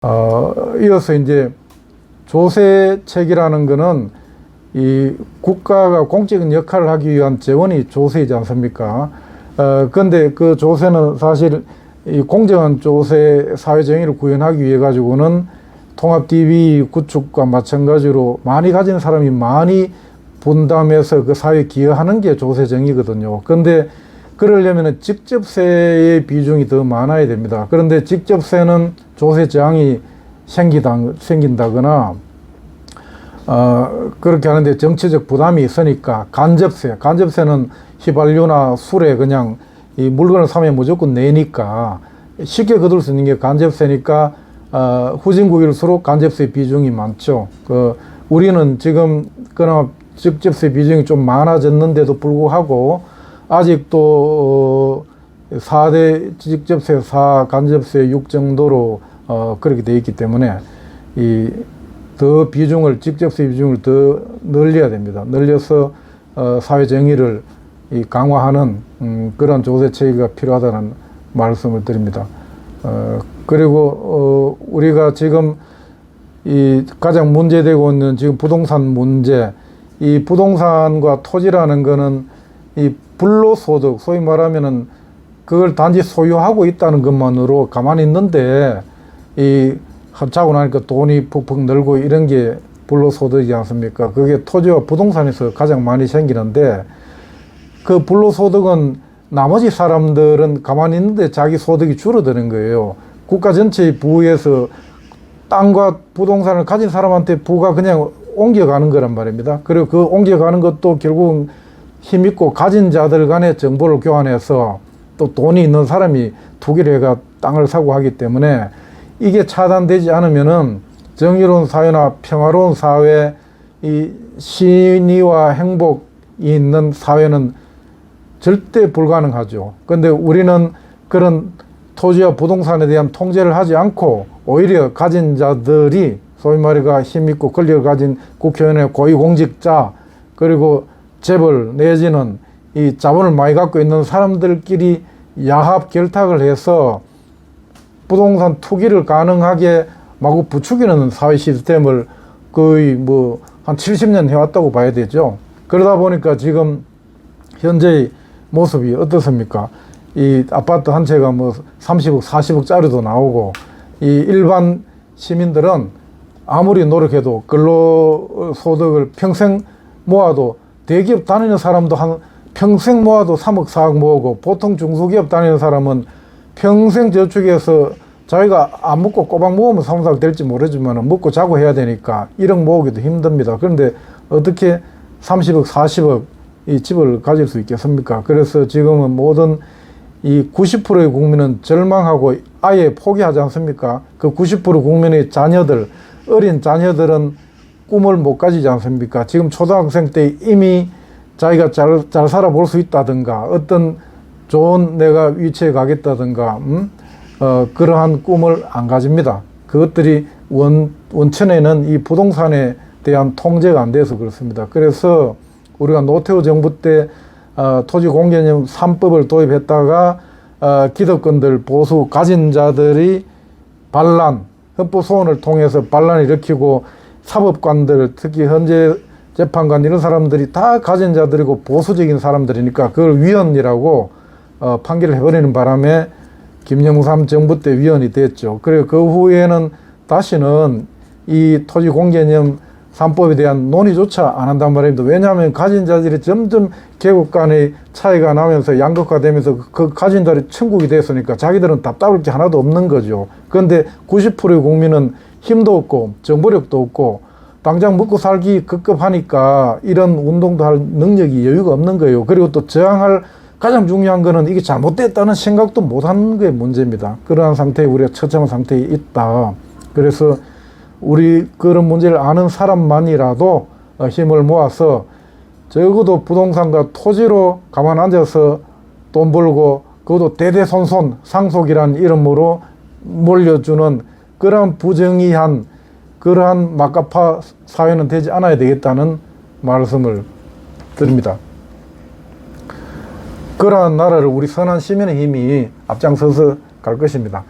이어서 이제 조세책이라는 거는 이 국가가 공적인 역할을 하기 위한 재원이 조세이지 않습니까? 근데 그 조세는 사실 이 공정한 조세 사회 정의를 구현하기 위해 가지고는 통합 DB 구축과 마찬가지로 많이 가진 사람이 많이 분담해서 그 사회에 기여하는 게 조세 정의거든요. 근데 그러려면 직접세의 비중이 더 많아야 됩니다. 그런데 직접세는 조세 저항이 생긴다거나 그렇게 하는데 정치적 부담이 있으니까 간접세는 휘발유나 술에 그냥 이 물건을 사면 무조건 내니까 쉽게 거둘 수 있는 게 간접세니까 후진국일수록 간접세 비중이 많죠. 우리는 지금 그나마 직접세 비중이 좀 많아졌는데도 불구하고 아직도 4대 직접세 4, 간접세 6 정도로 그렇게 되어 있기 때문에 직접세 비중을 더 늘려야 됩니다. 늘려서 사회 정의를 강화하는 그런 조세 체계가 필요하다는 말씀을 드립니다. 그리고 우리가 지금 가장 문제되고 있는 지금 부동산 문제, 이 부동산과 토지라는 거는 이 불로소득, 소위 말하면은 그걸 단지 소유하고 있다는 것만으로 가만히 있는데 합차고 나니까 돈이 푹푹 늘고 이런 게 불로소득이지 않습니까? 그게 토지와 부동산에서 가장 많이 생기는데 그 불로소득은 나머지 사람들은 가만히 있는데 자기 소득이 줄어드는 거예요. 국가 전체의 부에서 땅과 부동산을 가진 사람한테 부가 그냥 옮겨가는 거란 말입니다. 그리고 그 옮겨가는 것도 결국은 힘있고 가진 자들 간에 정보를 교환해서 또 돈이 있는 사람이 투기를 해가 땅을 사고 하기 때문에 이게 차단되지 않으면은 정의로운 사회나 평화로운 사회, 이 신의와 행복이 있는 사회는 절대 불가능하죠. 근데 우리는 그런 토지와 부동산에 대한 통제를 하지 않고 오히려 가진 자들이 소위 말해가 힘있고 권력을 가진 국회의원의 고위공직자 그리고 재벌 내지는 이 자본을 많이 갖고 있는 사람들끼리 야합 결탁을 해서 부동산 투기를 가능하게 마구 부추기는 사회 시스템을 거의 한 70년 해왔다고 봐야 되죠. 그러다 보니까 지금 현재의 모습이 어떻습니까? 이 아파트 한 채가 30억, 40억짜리도 나오고 이 일반 시민들은 아무리 노력해도 근로소득을 평생 모아도 대기업 다니는 사람도 평생 모아도 3억, 4억 모으고 보통 중소기업 다니는 사람은 평생 저축해서 자기가 안 먹고 꼬박 모으면 3, 4억 될지 모르지만 먹고 자고 해야 되니까 1억 모으기도 힘듭니다. 그런데 어떻게 30억, 40억 이 집을 가질 수 있겠습니까? 그래서 지금은 모든 이 90%의 국민은 절망하고 아예 포기하지 않습니까? 그 90% 국민의 자녀들, 어린 자녀들은 꿈을 못 가지지 않습니까? 지금 초등학생 때 이미 자기가 잘 살아볼 수 있다든가 어떤 좋은 내가 위치에 가겠다든가 그러한 꿈을 안 가집니다. 그것들이 원천에는 이 부동산에 대한 통제가 안 돼서 그렇습니다. 그래서 우리가 노태우 정부 때 토지공개념 3법을 도입했다가 기득권들 보수 가진 자들이 헌법소원을 통해서 반란을 일으키고 사법관들 특히 헌재 재판관 이런 사람들이 다 가진 자들이고 보수적인 사람들이니까 그걸 위헌이라고 판결을 해버리는 바람에 김영삼 정부 때 위헌이 됐죠. 그리고 그 후에는 다시는 이 토지공개념 3법에 대한 논의조차 안 한단 말입니다. 왜냐하면 가진 자들이 점점 계급 간의 차이가 나면서 양극화되면서 그 가진 자들이 천국이 됐으니까 자기들은 답답할 게 하나도 없는 거죠. 그런데 90%의 국민은 힘도 없고 정보력도 없고 당장 먹고 살기 급급하니까 이런 운동도 할 능력이 여유가 없는 거예요. 그리고 또 저항할 가장 중요한 거는 이게 잘못됐다는 생각도 못하는 게 문제입니다. 그러한 상태에 우리가 처참한 상태에 있다. 그래서 우리 그런 문제를 아는 사람만이라도 힘을 모아서 적어도 부동산과 토지로 가만 앉아서 돈 벌고 그것도 대대손손 상속이라는 이름으로 몰려주는 그러한 부정의한 그러한 막가파 사회는 되지 않아야 되겠다는 말씀을 드립니다. 그러한 나라를 우리 선한 시민의 힘이 앞장서서 갈 것입니다.